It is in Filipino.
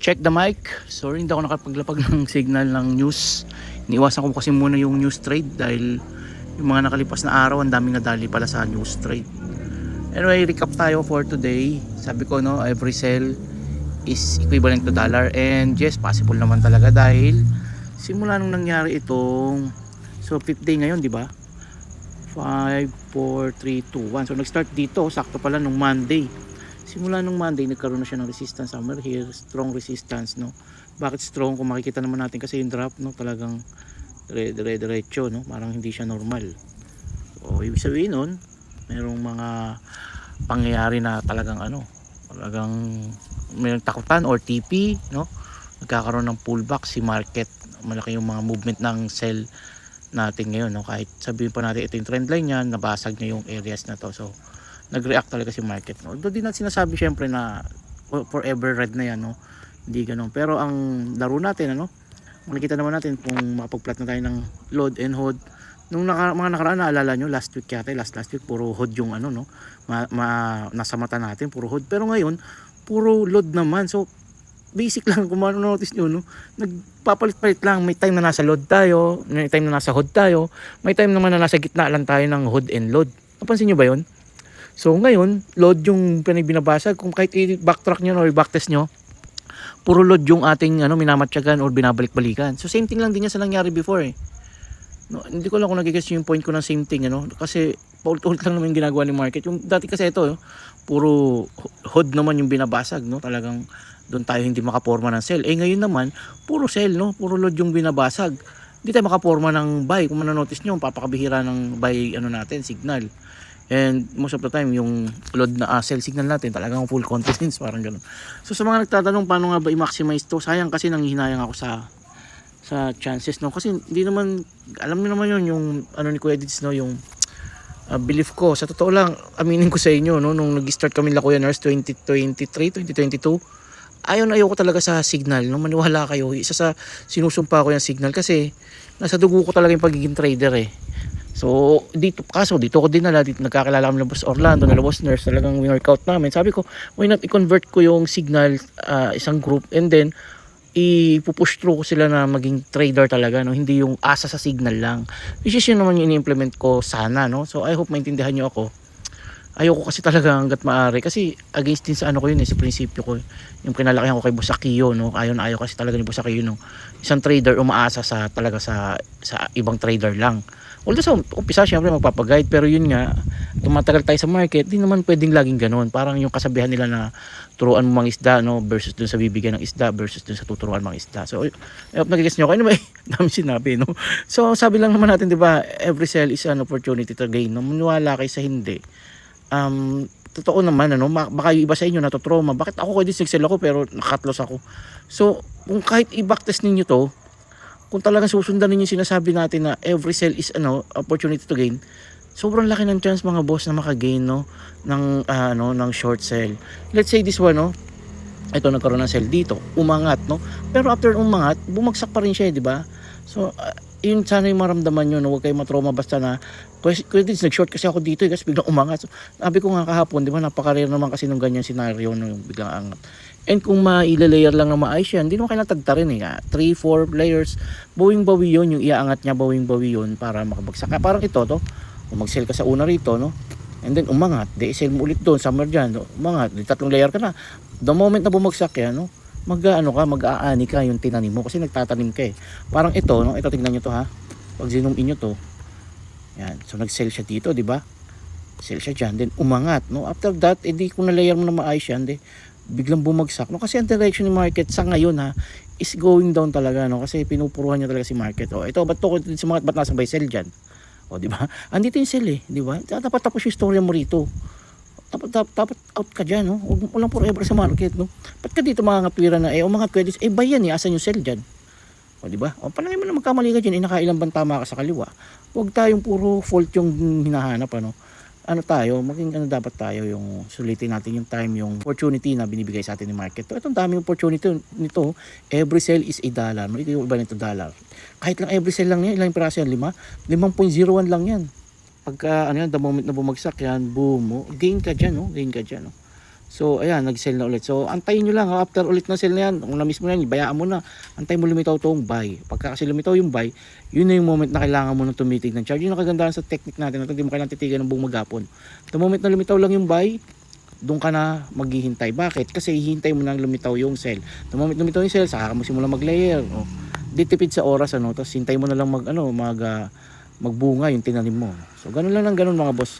Check the mic. Sorry, hindi ako nakapaglapag ng signal ng news. Iniwasan ko kasi muna yung news trade dahil yung mga nakalipas na araw ang daming nadali pala sa news trade. Anyway, recap tayo for today. Sabi ko no, every sell is equivalent to dollar, and yes, possible naman talaga dahil simula nung nangyari itong fifth day ngayon, di ba? 5, 4, 3, 2, 1. So nag-start dito, sakto pala nung Monday. Simula nung Monday nagkaroon na siya ng resistance somewhere here, strong resistance, no. Bakit strong? Kung makikita naman natin kasi yung drop, no, talagang diretso, no, parang hindi siya normal. So ibig sabihin nun, merong mga pangyayari na talagang talagang may takutan or TP, no, nagkakaroon ng pullback si market. Malaki yung mga movement ng sell natin ngayon, no, kahit sabihin pa natin ito yung trend line niya, nabasag niya yung areas na to. So nag-react talaga si market, no. Doon din natin sinasabi syempre na forever red na yan, no, hindi ganun. Pero ang laro natin, makikita naman natin kung makapag-plot na tayo ng load and hold. Nung mga nakaraan, naalala nyo, last week last week puro hold yung no, nasa mata natin, puro hold. Pero ngayon puro load naman. So basic lang, kung notice nyo, no, nagpapalit-palit lang. May time na nasa load tayo, may time na nasa hold tayo, may time naman na nasa gitna lang tayo ng hold and load. Napansin nyo ba yun? So ngayon, load yung binabasag. Kung kahit i-backtrack nyo or i-backtest nyo, puro load yung ating minamatyagan or binabalik-balikan. So same thing lang din yan sa nangyari before eh. No, hindi ko lang kung nagigets yung point ko ng same thing, kasi paulit-ulit lang naman yung ginagawa ni market. Yung dati kasi ito, puro hold naman yung binabasag, no? Talagang doon tayo hindi makaporma ng sell. Eh ngayon naman, puro sell, no? Puro load yung binabasag. Hindi tayo makaporma ng buy. Kung manonotice nyo, papakabihira ng buy natin, signal. And most of the time, yung load na sell signal natin, talagang full confidence, parang gano'n. So sa mga nagtatanong paano nga ba i-maximize to, sayang kasi nanghihinayang ako sa chances, no, kasi hindi naman, alam niyo naman yun, yung ni Kuya Dids, no, yung belief ko, sa totoo lang, aminin ko sa inyo, no, nung nag-start kami La Kuya Nurse 2023, 2022, ayoko talaga sa signal, no, maniwala kayo, isa sa sinusumpa ko yung signal kasi nasa dugo ko talaga yung pagiging trader eh. So dito ko dinala, dito nagkakilala kami ng Boss Orlando, na Boss Nurse, talagang workout namin. Sabi ko, why not i-convert ko yung signal, isang group, and then ipupush through ko sila na maging trader talaga, no, hindi yung asa sa signal lang. Which is yun naman yung ini-implement ko sana, no. So I hope maintindihan nyo ako. Ayoko kasi talaga hanggat maaari, kasi against din sa ko yun sa prinsipyo ko, yung kinalakihan ko kay Boss Akio, no. Ayaw kasi talaga ni Boss Akio, no, isang trader umaasa talaga sa ibang trader lang. Although sa umpisa syempre magpapaguide, pero yun nga, tumatagal tayo sa market, di naman pwedeng laging ganoon. Parang yung kasabihan nila na turuan mo mang isda, no, versus dun sa bibigyan ng isda versus dun sa tuturuan mang isda. So I hope nagigets nyo. Anyway, dami sinabi, no. So sabi lang naman natin, di ba, every sell is an opportunity to gain, no. Maniwala kayo sa hindi. Totoo naman, baka yung iba sa inyo natutrauma. Bakit ako kayo sell ako pero nakatlos ako? So kung kahit i-backtest ninyo to, kung talagang susundan ninyo sinasabi natin na every sell is opportunity to gain, sobrang laki ng chance mga boss na maka-gain, no, ng short sell. Let's say this one, no, ito nagkaroon ng sell dito, umangat, no, pero after umangat, bumagsak pa rin siya, di ba? So yun sana yung maramdaman nyo, no, huwag kayo matrauma basta na nag-short kasi ako dito, kasi biglang umangat. So, sabi ko nga kahapon, di ba, napaka-rare naman kasi nung ganyan scenario, no, yung biglang angat. And kung maila-layer lang na maayos yan, hindi naman kailangan tagtarin eh. 3-4 layers, bawing-bawi yun, yung iaangat niya, bawing-bawi yun para makabagsak. Parang ito, kung mag-sell ka sa una rito, no, and then umangat, sell mo ulit doon, somewhere dyan, no, umangat, 3 layer ka na. The moment na bumagsak yan, no, mag-aani ka yung tinanim mo kasi nagtatanim ka eh. Parang ito, no, ito tingnan nyo to ha, pag zoom in nyo to, yan, so nag-sell siya dito, di ba? Sell siya dyan, then umangat, no, after that, edi kung na-layer mo na maayos yan, biglang bumagsak, no, kasi ang direction ni market sa ngayon is going down talaga, no, kasi pinupuruhan niya talaga si market. Ito ba't nasa buy sell dyan, di ba? Andito yung sell eh, di ba? Dapat tapos yung storya mo rito, dapat out ka dyan, no, walang forever sa market, no. Ba't ka dito mga ngatwira na umangat pwede, buy yan asan yung sell dyan, di ba? Panangin mo na magkamali ka dyan, nakailang bang tama ka sa kaliwa. Huwag tayong puro fault yung hinahanap, maging dapat tayo yung sulitin natin yung time, yung opportunity na binibigay sa atin ni market. Itong daming opportunity nito, every sell is $1, no? Ito yung iba nito dollar. Kahit lang every sell lang yan, ilang piraso yan? 5.01 lang yan. Pagka the moment na bumagsak yan, boom, gain ka dyan, no? So ayan, nag-sell na ulit. So antayin nyo lang after ulit ng sell na yan, kung na-miss mo na yan, bayaan mo na. Antayin mo lumitaw tong buy. Pagka kasi lumitaw yung buy, yun na yung moment na kailangan mo nang tumitig ng charge. Yun ang kagandahan sa technique natin. Hindi mo kailangan titigan ng buong maghapon. The moment na lumitaw lang yung buy, doon ka na maghihintay. Bakit? Kasi hihintay mo nang lumitaw yung sell. The moment lumitaw yung sell, saka ka magsimula mag-layer. Oh. Di tipid sa oras, ano, tapos hintay mo na lang magbunga yung tinanim mo. So ganun lang ng ganun mga boss.